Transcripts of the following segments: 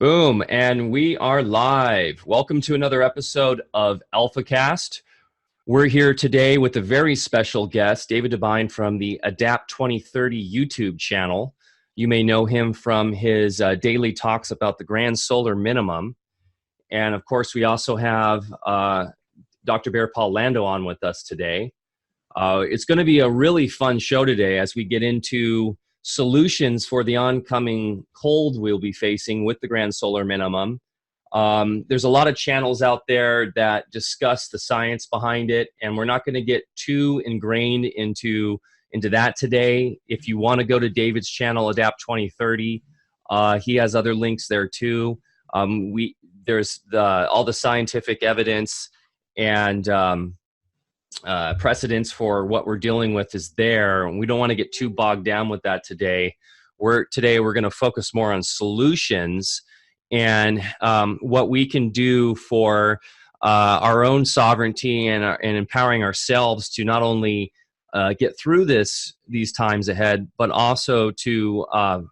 Boom, and we are live. Welcome to another episode of AlphaCast. We're here today with a very special guest, David DuByne from the Adapt 2030 YouTube channel. You may know him from his daily talks about the grand solar minimum. And of course, we also have Dr. Berre Lando on with us today. It's going to be a really fun show today as we get into solutions for the oncoming cold we'll be facing with the grand solar minimum. There's a lot of channels out there that discuss the science behind it, and we're not going to get too ingrained into that today. If you want to go to David's channel, Adapt 2030, he has other links there too. There's all the scientific evidence and precedence for what we're dealing with is there. We don't want to get too bogged down with that today. Today we're going to focus more on solutions and what we can do for our own sovereignty and empowering ourselves to not only get through these times ahead, but also to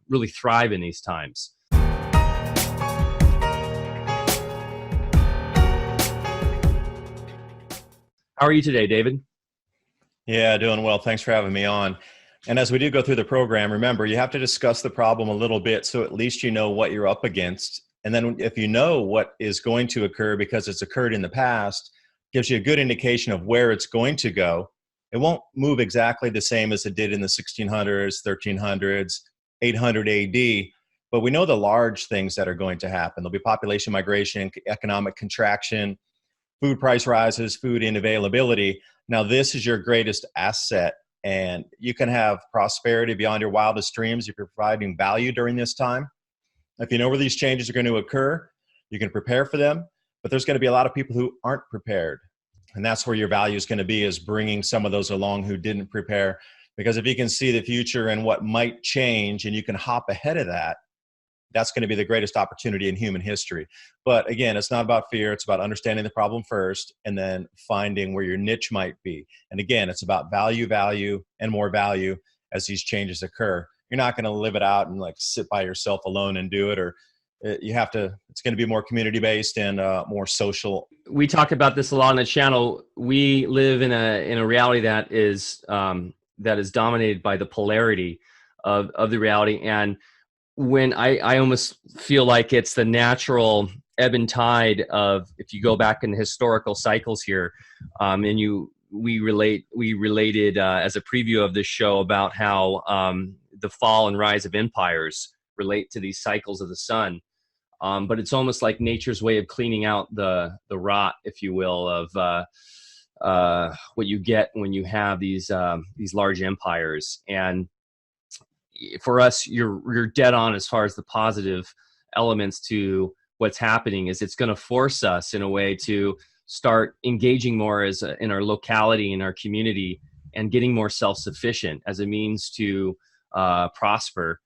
really thrive in these times. How are you today, David? Yeah, doing well. Thanks for having me on. And as we do go through the program, remember, you have to discuss the problem a little bit so at least you know what you're up against. And then if you know what is going to occur because it's occurred in the past, gives you a good indication of where it's going to go. It won't move exactly the same as it did in the 1600s, 1300s, 800 AD, but we know the large things that are going to happen. There'll be population migration, economic contraction, food price rises, food unavailability. Now, this is your greatest asset, and you can have prosperity beyond your wildest dreams if you're providing value during this time. If you know where these changes are going to occur, you can prepare for them, but there's going to be a lot of people who aren't prepared. And that's where your value is going to be, is bringing some of those along who didn't prepare. Because if you can see the future and what might change and you can hop ahead of that, that's going to be the greatest opportunity in human history. But again, it's not about fear. It's about understanding the problem first and then finding where your niche might be. And again, it's about value, and more value as these changes occur. You're not going to live it out and like sit by yourself alone and do it, or you have to, it's going to be more community-based and more social. We talk about this a lot on the channel. We live in a reality that is dominated by the polarity of the reality. And when I almost feel like it's the natural ebb and tide of, if you go back in the historical cycles here, we related as a preview of this show about how the fall and rise of empires relate to these cycles of the sun. But it's almost like nature's way of cleaning out the rot, if you will, of what you get when you have these large empires. And for us, you're dead on as far as the positive elements to what's happening. Is it's going to force us in a way to start engaging more in our locality, in our community, and getting more self-sufficient as a means to prosper.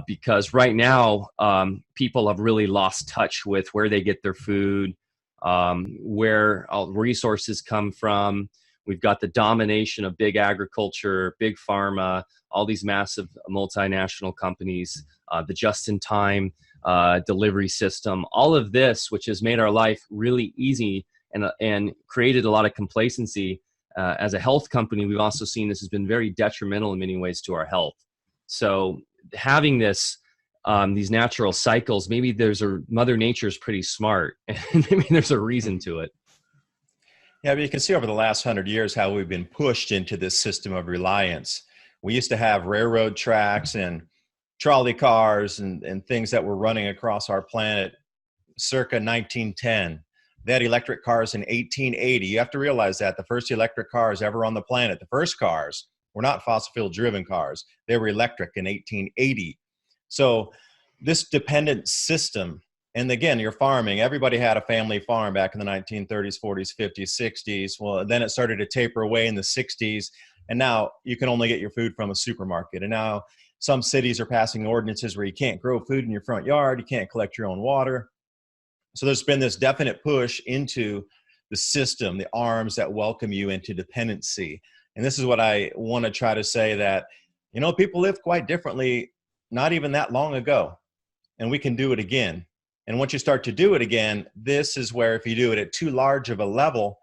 Because right now, people have really lost touch with where they get their food, where all resources come from. We've got the domination of big agriculture, big pharma, all these massive multinational companies, the just-in-time delivery system, all of this, which has made our life really easy and created a lot of complacency. As a health company, we've also seen this has been very detrimental in many ways to our health. So having these natural cycles, maybe Mother Nature's pretty smart, and maybe there's a reason to it. Yeah, but you can see over the last 100 years how we've been pushed into this system of reliance. We used to have railroad tracks and trolley cars and things that were running across our planet circa 1910. They had electric cars in 1880. You have to realize that the first electric cars ever on the planet, the first cars, were not fossil fuel driven cars. They were electric in 1880. So this dependent system, and again, you're farming. Everybody had a family farm back in the 1930s, 40s, 50s, 60s. Well, then it started to taper away in the 60s. And now you can only get your food from a supermarket. And now some cities are passing ordinances where you can't grow food in your front yard. You can't collect your own water. So there's been this definite push into the system, the arms that welcome you into dependency. And this is what I want to try to say, that, people lived quite differently not even that long ago. And we can do it again. And once you start to do it again, this is where if you do it at too large of a level,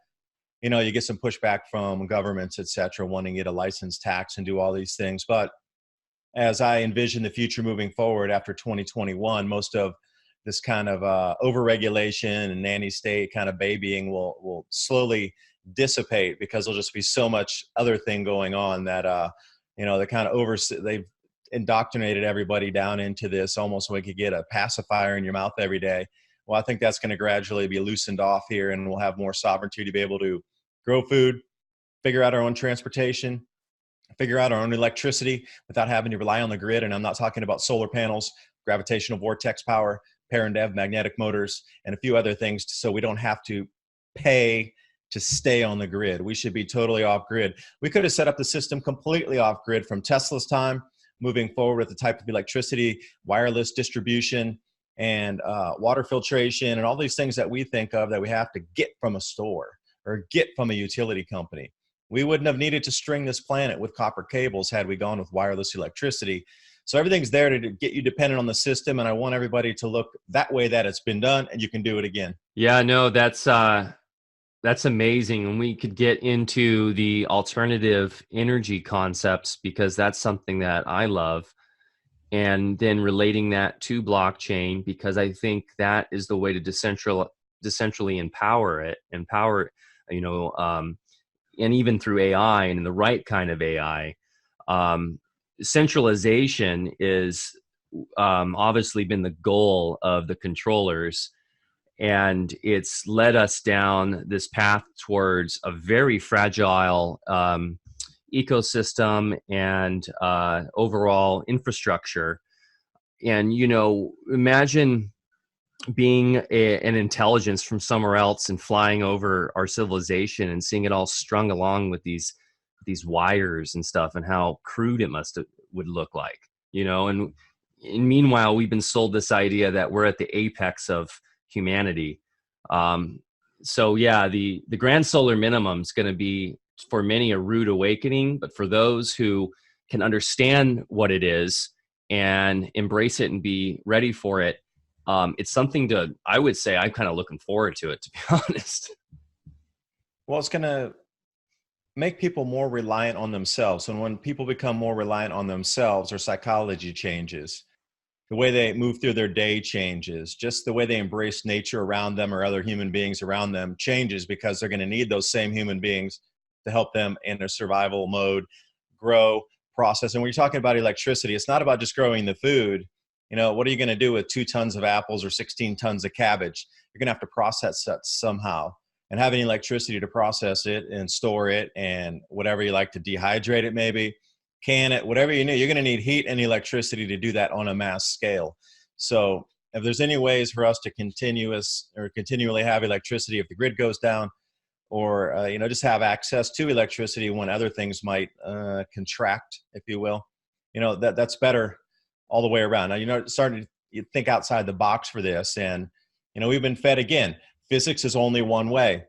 you get some pushback from governments, et cetera, wanting you to license tax and do all these things. But as I envision the future moving forward after 2021, most of this kind of overregulation and nanny state kind of babying will slowly dissipate, because there'll just be so much other thing going on that, they kind of they've indoctrinated everybody down into this almost like you get a pacifier in your mouth every day. Well, I think that's going to gradually be loosened off here, and we'll have more sovereignty to be able to grow food, figure out our own transportation, figure out our own electricity without having to rely on the grid. And I'm not talking about solar panels, gravitational vortex power, Perendev magnetic motors, and a few other things, so we don't have to pay to stay on the grid. We should be totally off grid. We could have set up the system completely off grid from Tesla's time, moving forward with the type of electricity, wireless distribution, and water filtration, and all these things that we think of that we have to get from a store or get from a utility company. We wouldn't have needed to string this planet with copper cables had we gone with wireless electricity. So everything's there to get you dependent on the system, and I want everybody to look that way, that it's been done and you can do it again. Yeah, no, that's amazing. And we could get into the alternative energy concepts, because that's something that I love. And then relating that to blockchain, because I think that is the way to decentrally empower, and even through AI, and the right kind of AI. Centralization is obviously been the goal of the controllers, and it's led us down this path towards a very fragile ecosystem and overall infrastructure. And imagine being an intelligence from somewhere else and flying over our civilization and seeing it all strung along with these wires and stuff, and how crude it would look like, and meanwhile we've been sold this idea that we're at the apex of humanity. So yeah, the grand solar minimum is going to be for many a rude awakening, but for those who can understand what it is and embrace it and be ready for it, it's something I would say I'm kind of looking forward to it, to be honest. Well, it's going to make people more reliant on themselves. And when people become more reliant on themselves, their psychology changes. The way they move through their day changes. Just the way they embrace nature around them or other human beings around them changes, because they're going to need those same human beings to help them in a survival mode, grow, process. And when you're talking about electricity, it's not about just growing the food. What are you going to do with 2 tons of apples or 16 tons of cabbage? You're going to have to process that somehow. And having electricity to process it and store it, and whatever you like to dehydrate it, maybe can it, whatever you need, you're going to need heat and electricity to do that on a mass scale. So if there's any ways for us to continually have electricity if the grid goes down, or just have access to electricity when other things might contract, if you will, that's better all the way around. Now, starting to think outside the box for this, and we've been fed, again, physics is only one way,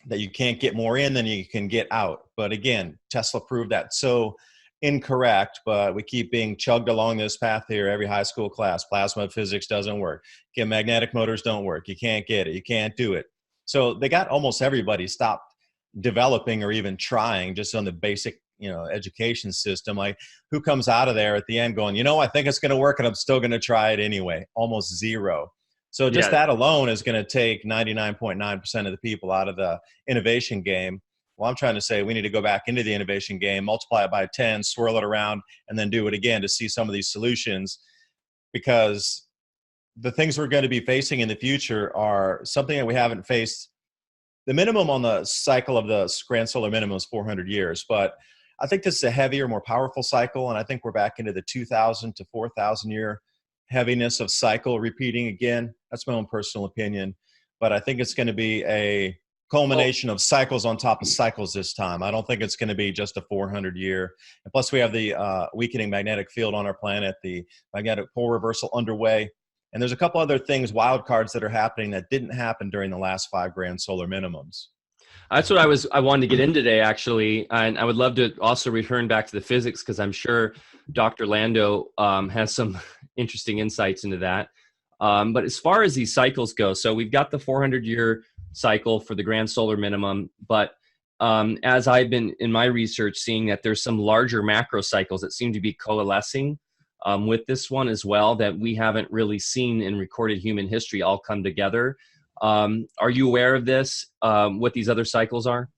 that you can't get more in than you can get out. But again, Tesla proved that so incorrect, but we keep being chugged along this path here every high school class. Plasma physics doesn't work. Again, magnetic motors don't work. You can't get it. You can't do it. So they got almost everybody stopped developing or even trying, just on the basic, education system. Like, who comes out of there at the end going, I think it's going to work and I'm still going to try it anyway? Almost zero. So just that alone is going to take 99.9% of the people out of the innovation game. Well, I'm trying to say we need to go back into the innovation game, multiply it by 10, swirl it around, and then do it again to see some of these solutions, because the things we're going to be facing in the future are something that we haven't faced. The minimum on the cycle of the grand solar minimum is 400 years, but I think this is a heavier, more powerful cycle, and I think we're back into the 2,000 to 4,000 year heaviness of cycle repeating again. That's my own personal opinion, but I think it's going to be a culmination of cycles on top of cycles this time. I don't think it's going to be just a 400 year. And plus, we have the weakening magnetic field on our planet, the magnetic pole reversal underway. And there's a couple other things, wild cards, that are happening that didn't happen during the last 5 grand solar minimums. That's what I wanted to get in today, actually. And I would love to also return back to the physics, because I'm sure Dr. Lando has some interesting insights into that. But as far as these cycles go, so we've got the 400-year cycle for the grand solar minimum, but as I've been in my research seeing that there's some larger macrocycles that seem to be coalescing with this one as well, that we haven't really seen in recorded human history all come together. Are you aware of this, what these other cycles are?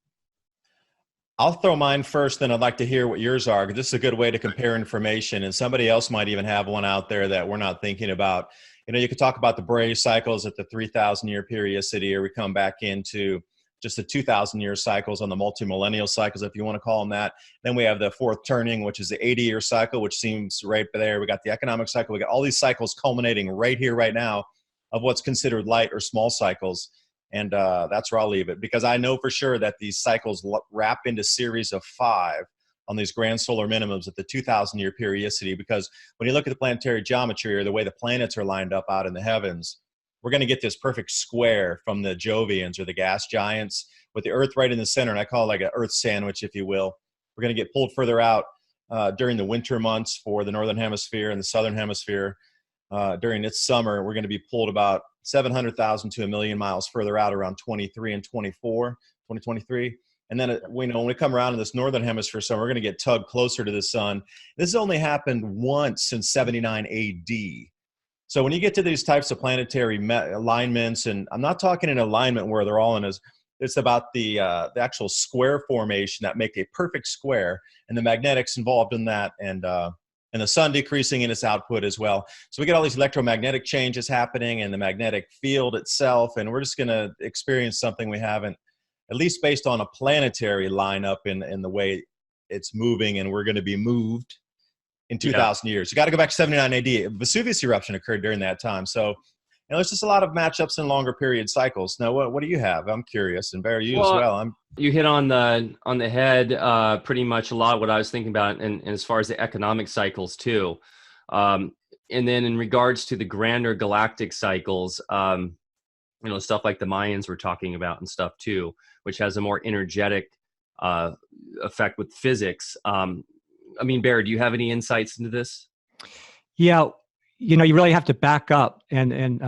I'll throw mine first, then I'd like to hear what yours are, because this is a good way to compare information, and somebody else might even have one out there that we're not thinking about. You know, you could talk about the Berre cycles at the 3,000-year periodicity, or we come back into just the 2,000-year cycles on the multi-millennial cycles, if you want to call them that. Then we have the fourth turning, which is the 80-year cycle, which seems right there. We got the economic cycle. We got all these cycles culminating right here, right now, of what's considered light or small cycles. And that's where I'll leave it, because I know for sure that these cycles wrap into series of 5 on these grand solar minimums at the 2,000-year periodicity, because when you look at the planetary geometry or the way the planets are lined up out in the heavens, we're going to get this perfect square from the Jovians or the gas giants with the Earth right in the center. And I call it like an Earth sandwich, if you will. We're going to get pulled further out during the winter months for the Northern Hemisphere and the Southern Hemisphere. During its summer, we're going to be pulled about 700,000 to 1 million miles further out around 23 and 2023. And then when we come around in this Northern Hemisphere summer, we're going to get tugged closer to the sun. This has only happened once since 79 AD. So when you get to these types of planetary alignments, and I'm not talking an alignment where they're all in as, it's about the actual square formation that make a perfect square, and the magnetics involved in that, and the sun decreasing in its output as well. So we get all these electromagnetic changes happening in the magnetic field itself, and we're just going to experience something we haven't, at least based on a planetary lineup in the way it's moving, and we're going to be moved in 2,000 years. You got to go back to 79 AD. Vesuvius eruption occurred during that time. So, there's just a lot of matchups in longer period cycles. Now, what do you have? I'm curious, and Berre, you as well. You hit on the head pretty much a lot of what I was thinking about, and as far as the economic cycles too. And then in regards to the grander galactic cycles, stuff like the Mayans were talking about and stuff too, which has a more energetic effect with physics. Berre, do you have any insights into this? Yeah, you really have to back up. And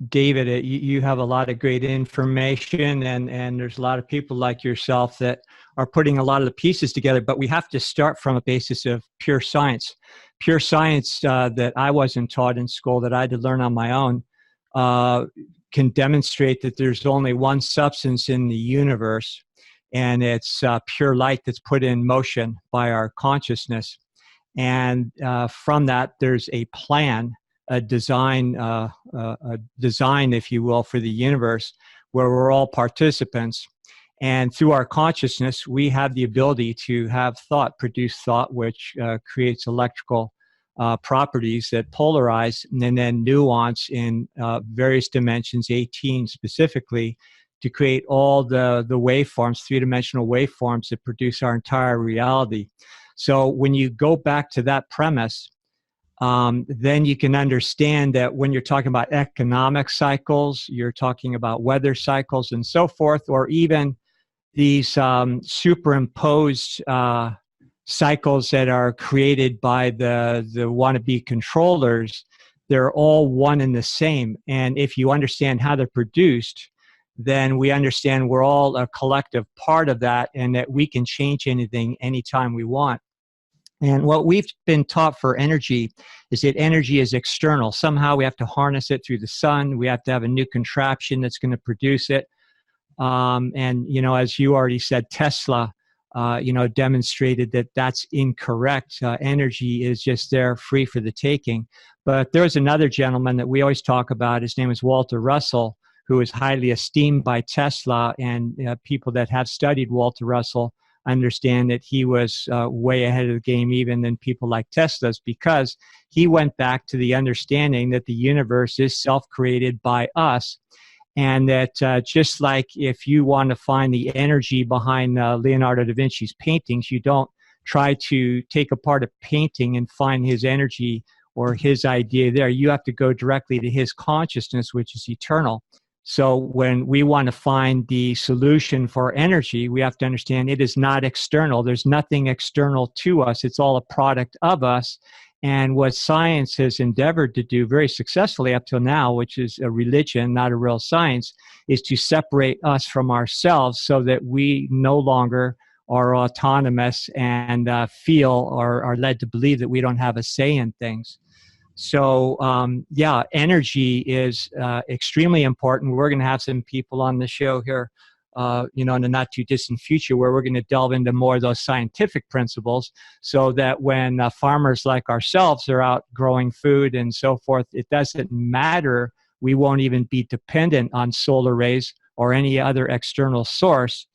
David, you have a lot of great information, and there's a lot of people like yourself that are putting a lot of the pieces together. But we have to start from a basis of pure science. Pure science that I wasn't taught in school, that I had to learn on my own, can demonstrate that there's only one substance in the universe, and it's pure light that's put in motion by our consciousness. And from that, there's a plan, a design, if you will, for the universe, where we're all participants. And through our consciousness, we have the ability to have thought, produce thought, which creates electrical properties that polarize and then nuance in various dimensions, 18 specifically, to create all the waveforms, three-dimensional waveforms that produce our entire reality. So when you go back to that premise, then you can understand that when you're talking about economic cycles, you're talking about weather cycles and so forth, or even these superimposed cycles that are created by the wannabe controllers, they're all one and the same. And if you understand how they're produced, then we understand we're all a collective part of that, and that we can change anything anytime we want. And what we've been taught for energy is that energy is external. Somehow we have to harness it through the sun. We have to have a new contraption that's going to produce it. And, as you already said, Tesla, demonstrated that that's incorrect. Energy is just there free for the taking. But there's another gentleman that we always talk about. His name is Walter Russell, who is highly esteemed by Tesla, and people that have studied Walter Russell understand that he was way ahead of the game even than people like Tesla's, because he went back to the understanding that the universe is self-created by us, and that just like if you want to find the energy behind Leonardo da Vinci's paintings, you don't try to take apart a painting and find his energy or his idea there. You have to go directly to his consciousness, which is eternal. So when we want to find the solution for energy, we have to understand it is not external. There's nothing external to us. It's all a product of us. And what science has endeavored to do very successfully up till now, which is a religion, not a real science, is to separate us from ourselves so that we no longer are autonomous and feel or are led to believe that we don't have a say in things. So, yeah, energy is extremely important. We're going to have some people on the show here, in the not too distant future, where we're going to delve into more of those scientific principles, so that when farmers like ourselves are out growing food and so forth, it doesn't matter. We won't even be dependent on solar rays or any other external source,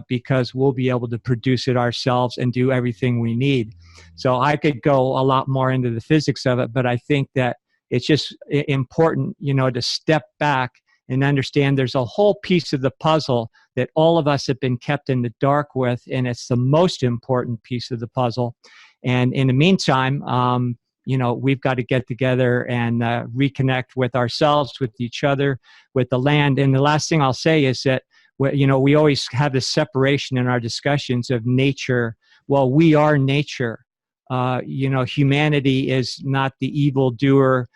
because we'll be able to produce it ourselves and do everything we need. So I could go a lot more into the physics of it, but I think that it's just important, to step back and understand there's a whole piece of the puzzle that all of us have been kept in the dark with, and it's the most important piece of the puzzle. And in the meantime, we've got to get together and reconnect with ourselves, with each other, with the land. And the last thing I'll say is that, we always have this separation in our discussions of nature. Well, we are nature. Humanity is not the evildoer,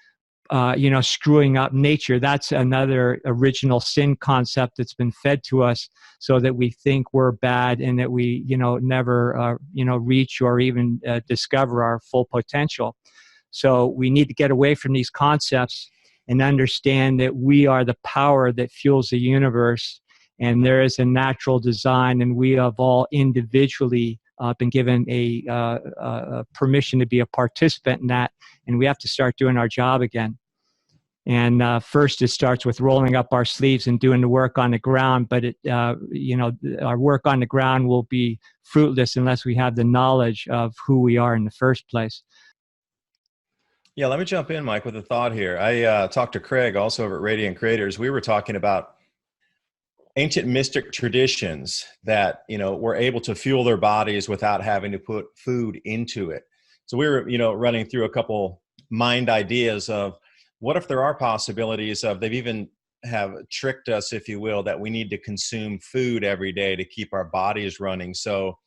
screwing up nature. That's another original sin concept that's been fed to us, so that we think we're bad and that we, never, reach or even discover our full potential. So we need to get away from these concepts and understand that we are the power that fuels the universe, and there is a natural design, and we have all individually been given a permission to be a participant in that, and we have to start doing our job again. And first, it starts with rolling up our sleeves and doing the work on the ground. But our work on the ground will be fruitless unless we have the knowledge of who we are in the first place. Yeah, let me jump in, Mike, with a thought here. I talked to Craig, also over at Radiant Creators. We were talking about ancient mystic traditions that, were able to fuel their bodies without having to put food into it. So we were, running through a couple mind ideas of what if there are possibilities of, they've even have tricked us, if you will, that we need to consume food every day to keep our bodies running. So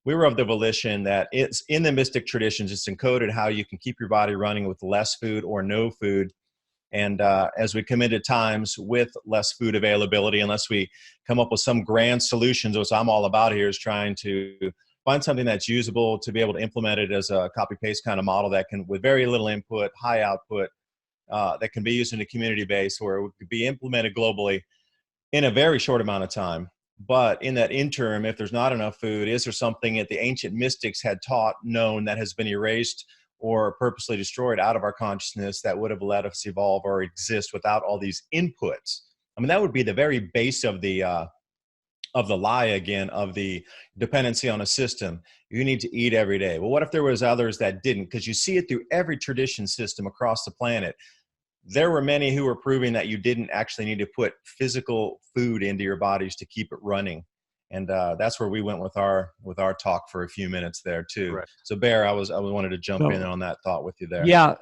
we were of the volition that it's in the mystic traditions, it's encoded how you can keep your body running with less food or no food. And as we come into times with less food availability, unless we come up with some grand solutions, which I'm all about here, is trying to find something that's usable to be able to implement it as a copy-paste kind of model that can, with very little input, high output, that can be used in a community base, where it could be implemented globally in a very short amount of time. But in that interim, if there's not enough food, is there something that the ancient mystics had taught, known, that has been erased or purposely destroyed out of our consciousness that would have let us evolve or exist without all these inputs? I mean, that would be the very base of the lie, again, of the dependency on a system. You need to eat every day. Well, what if there was others that didn't? Because you see it through every tradition system across the planet. There were many who were proving that you didn't actually need to put physical food into your bodies to keep it running. And that's where we went with our talk for a few minutes there too. Right. So Berre, I wanted to jump in on that thought with you there. Yeah,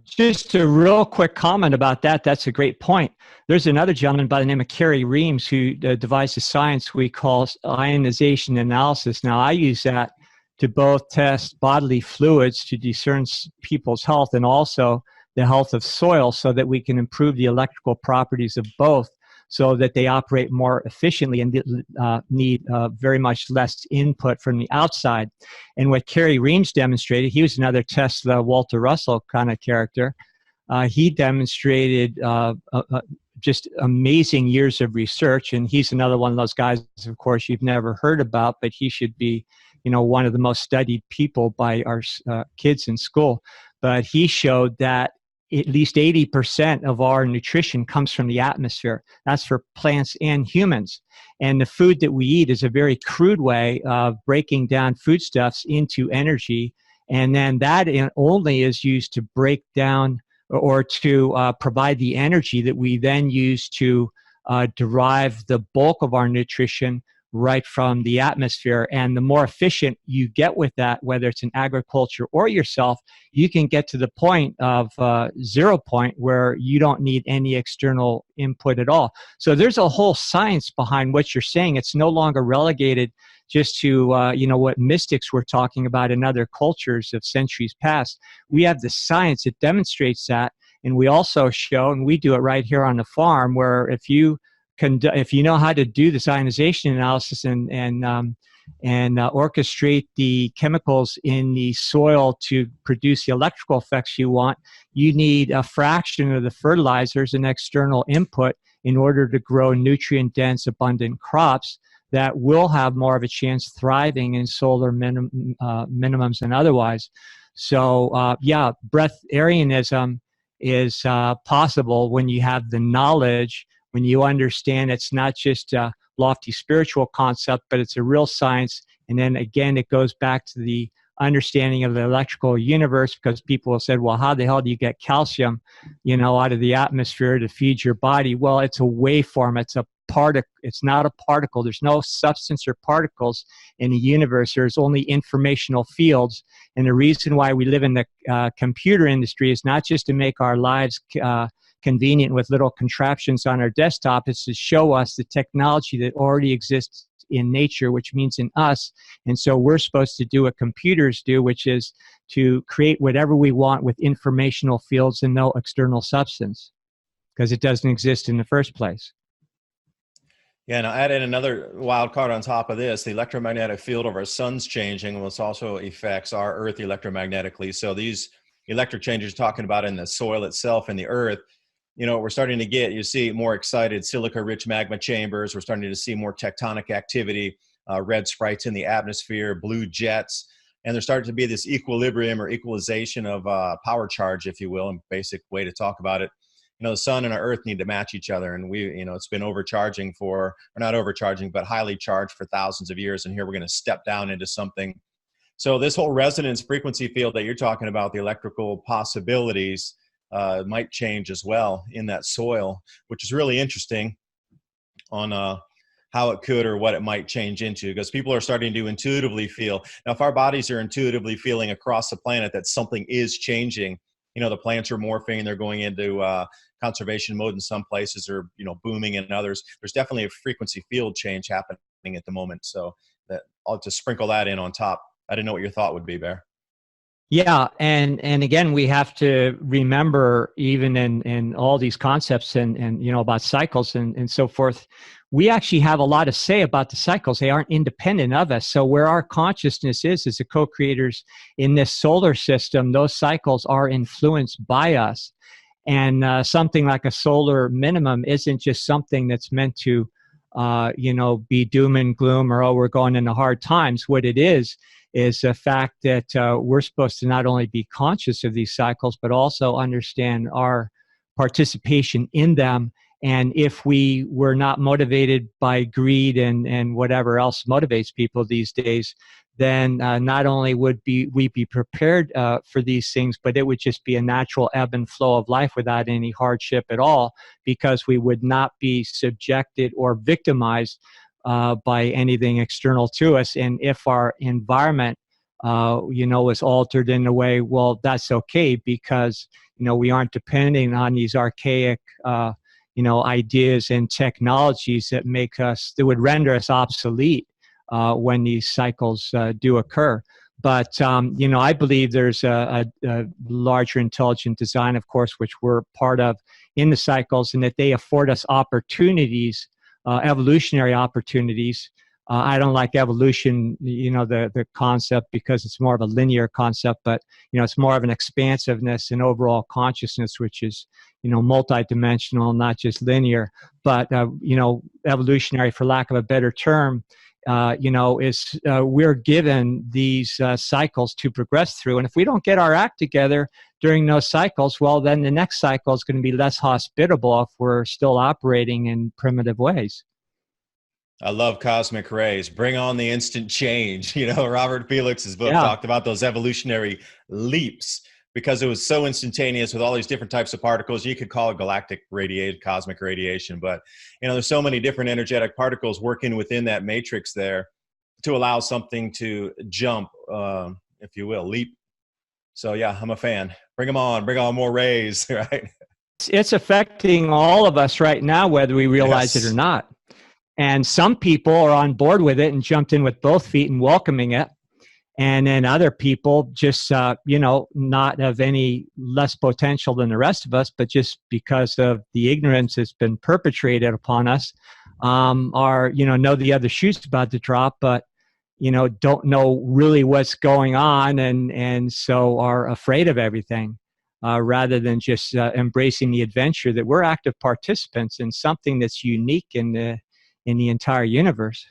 just a real quick comment about that. That's a great point. There's another gentleman by the name of Kerry Reams who devised a science we call ionization analysis. Now, I use that to both test bodily fluids to discern people's health, and also the health of soil, so that we can improve the electrical properties of both, so that they operate more efficiently and need very much less input from the outside. And what Kerry Reams demonstrated, he was another Tesla, Walter Russell kind of character. He demonstrated just amazing years of research, and he's another one of those guys, of course, you've never heard about, but he should be, one of the most studied people by our kids in school. But he showed that at least 80% of our nutrition comes from the atmosphere. That's for plants and humans. And the food that we eat is a very crude way of breaking down foodstuffs into energy. And then that only is used to break down or to provide the energy that we then use to derive the bulk of our nutrition right from the atmosphere. And the more efficient you get with that, whether it's in agriculture or yourself, you can get to the point of 0 point where you don't need any external input at all. So there's a whole science behind what you're saying. It's no longer relegated just to, what mystics were talking about in other cultures of centuries past. We have the science that demonstrates that. And we also show, and we do it right here on the farm, where if you know how to do this ionization analysis and orchestrate the chemicals in the soil to produce the electrical effects you want, you need a fraction of the fertilizers and external input in order to grow nutrient-dense, abundant crops that will have more of a chance thriving in solar minimums and otherwise. So, breatharianism is possible when you have the knowledge, when you understand it's not just a lofty spiritual concept, but it's a real science. And then again, it goes back to the understanding of the electrical universe, because people have said, well, how the hell do you get calcium, out of the atmosphere to feed your body? Well, it's a waveform. It's a particle. It's not a particle. There's no substance or particles in the universe. There's only informational fields. And the reason why we live in the computer industry is not just to make our lives convenient with little contraptions on our desktop. It's to show us the technology that already exists in nature, which means in us. And so we're supposed to do what computers do, which is to create whatever we want with informational fields and no external substance, because it doesn't exist in the first place. Yeah, and I'll add in another wild card on top of this. The electromagnetic field of our sun's changing, which also affects our Earth electromagnetically. So these electric changes talking about in the soil itself and the Earth, we're starting to get, you see more excited silica-rich magma chambers. We're starting to see more tectonic activity, red sprites in the atmosphere, blue jets, and there's starting to be this equilibrium or equalization of power charge, if you will, a basic way to talk about it. The sun and our Earth need to match each other, and it's been overcharging or not overcharging, but highly charged for thousands of years, and here we're going to step down into something. So this whole resonance frequency field that you're talking about, the electrical possibilities, might change as well in that soil, which is really interesting on how it could or what it might change into, because people are starting to intuitively feel. Now, if our bodies are intuitively feeling across the planet that something is changing, the plants are morphing and they're going into conservation mode in some places, or booming in others. There's definitely a frequency field change happening at the moment. So that I'll just sprinkle that in on top. I didn't know what your thought would be, Berre. Yeah, and again, we have to remember, even in all these concepts and about cycles and so forth, we actually have a lot to say about the cycles. They aren't independent of us. So where our consciousness is as the co-creators in this solar system, those cycles are influenced by us. And something like a solar minimum isn't just something that's meant to, be doom and gloom, or, oh, we're going into hard times. What it is the fact that we're supposed to not only be conscious of these cycles, but also understand our participation in them. And if we were not motivated by greed and whatever else motivates people these days, then not only would we be prepared for these things, but it would just be a natural ebb and flow of life without any hardship at all, because we would not be subjected or victimized by anything external to us. And if our environment, is altered in a way, well, that's okay, because, we aren't depending on these archaic, ideas and technologies that would render us obsolete when these cycles do occur. But, I believe there's a larger intelligent design, of course, which we're part of in the cycles, and that they afford us opportunities, evolutionary opportunities. I don't like evolution, the concept, because it's more of a linear concept, but, it's more of an expansiveness and overall consciousness, which is, multidimensional, not just linear. But, evolutionary, for lack of a better term, is we're given these cycles to progress through. And if we don't get our act together during those cycles, well, then the next cycle is going to be less hospitable if we're still operating in primitive ways. I love cosmic rays. Bring on the instant change. Robert Felix's book talked about those evolutionary leaps, because it was so instantaneous with all these different types of particles. You could call it galactic radiation, cosmic radiation, but there's so many different energetic particles working within that matrix there to allow something to jump, if you will, leap. So yeah, I'm a fan. Bring them on. Bring on more rays, right? It's affecting all of us right now, whether we realize it or not. And some people are on board with it and jumped in with both feet and welcoming it. And then other people just, not of any less potential than the rest of us, but just because of the ignorance that's been perpetrated upon us, know the other shoe's about to drop, but, don't know really what's going on. And so are afraid of everything, rather than just embracing the adventure that we're active participants in something that's unique in the entire universe.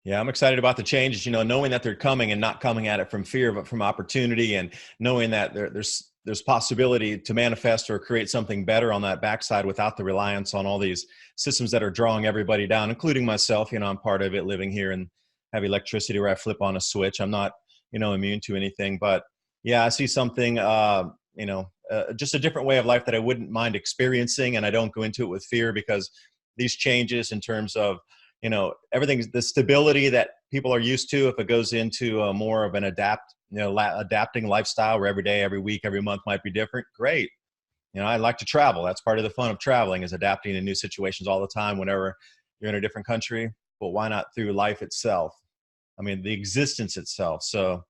Yeah, I'm excited about the changes, knowing that they're coming and not coming at it from fear, but from opportunity, and knowing that there's possibility to manifest or create something better on that backside without the reliance on all these systems that are drawing everybody down, including myself. I'm part of it, living here and have electricity where I flip on a switch. I'm not, immune to anything, but yeah, I see something, just a different way of life that I wouldn't mind experiencing. And I don't go into it with fear, because these changes in terms of, everything, the stability that people are used to, if it goes into more of an adapting lifestyle where every day, every week, every month might be different, great. I like to travel. That's part of the fun of traveling, is adapting to new situations all the time whenever you're in a different country. But why not through life itself? I mean, the existence itself. So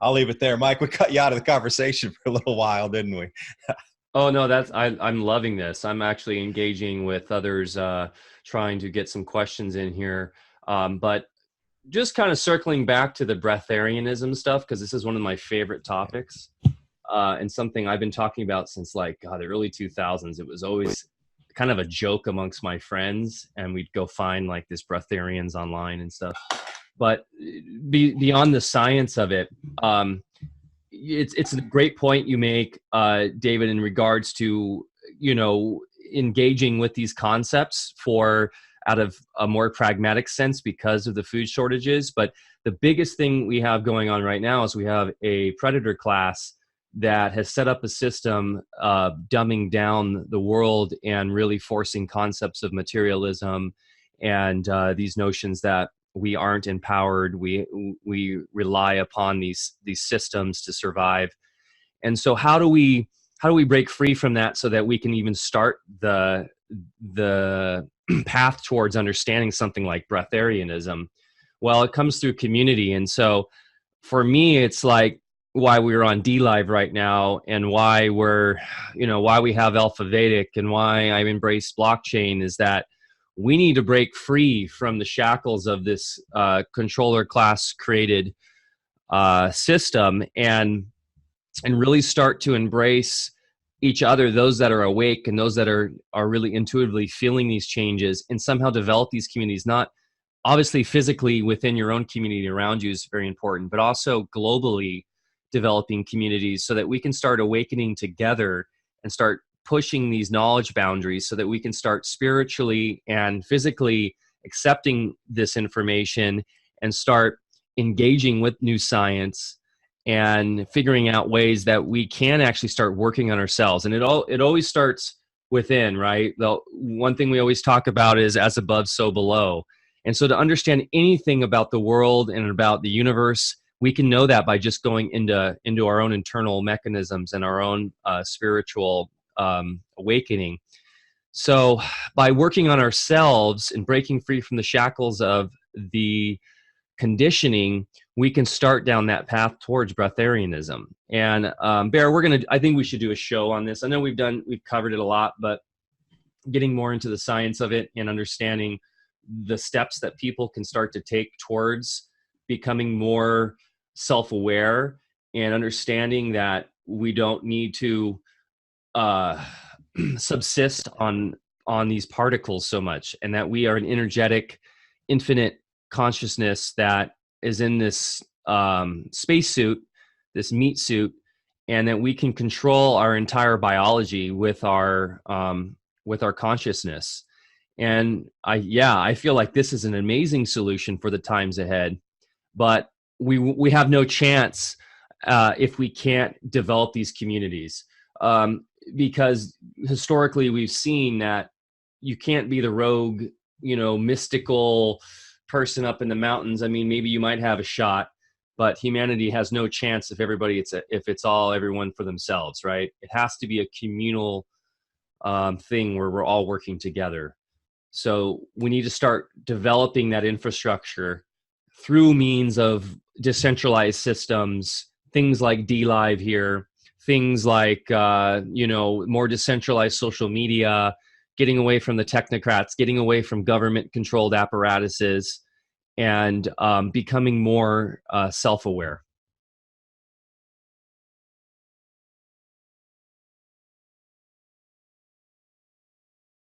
I'll leave it there. Mike, we cut you out of the conversation for a little while, didn't we? Oh no, I'm loving this. I'm actually engaging with others, trying to get some questions in here. But just kind of circling back to the breatharianism stuff, because this is one of my favorite topics, and something I've been talking about since the early 2000s. It was always kind of a joke amongst my friends, and we'd go find this breatharians online and stuff. But beyond the science of it, it's a great point you make, David, in regards to, engaging with these concepts out of a more pragmatic sense because of the food shortages. But the biggest thing we have going on right now is we have a predator class that has set up a system of dumbing down the world and really forcing concepts of materialism and these notions that we aren't empowered. We rely upon these systems to survive. And so how do we break free from that so that we can even start the path towards understanding something like breatharianism? Well, it comes through community. And so for me, it's why we're on DLive right now, and why why we have Alfa Vedic, and why I embrace blockchain, is that we need to break free from the shackles of this controller class created system, and really start to embrace each other, those that are awake and those that are really intuitively feeling these changes, and somehow develop these communities. Not obviously physically within your own community around you is very important, but also globally developing communities so that we can start awakening together and start pushing these knowledge boundaries so that we can start spiritually and physically accepting this information and start engaging with new science and figuring out ways that we can actually start working on ourselves. And it always starts within, right? The one thing we always talk about is as above, so below. And so to understand anything about the world and about the universe, we can know that by just going into our own internal mechanisms and our own spiritual awakening. So by working on ourselves and breaking free from the shackles of the conditioning, we can start down that path towards breatharianism. And Berre, I think we should do a show on this. I know we've covered it a lot, but getting more into the science of it and understanding the steps that people can start to take towards becoming more self-aware and understanding that we don't need to subsist on these particles so much, and that we are an energetic, infinite consciousness that is in this spacesuit, this meat suit, and that we can control our entire biology with our consciousness. And I feel like this is an amazing solution for the times ahead, but we have no chance if we can't develop these communities. Because historically we've seen that you can't be the rogue, mystical person up in the mountains. I mean, maybe you might have a shot, but humanity has no chance if it's all everyone for themselves, right? It has to be a communal thing where we're all working together. So we need to start developing that infrastructure through means of decentralized systems, things like DLive here, things like, more decentralized social media, getting away from the technocrats, getting away from government-controlled apparatuses, and becoming more self-aware.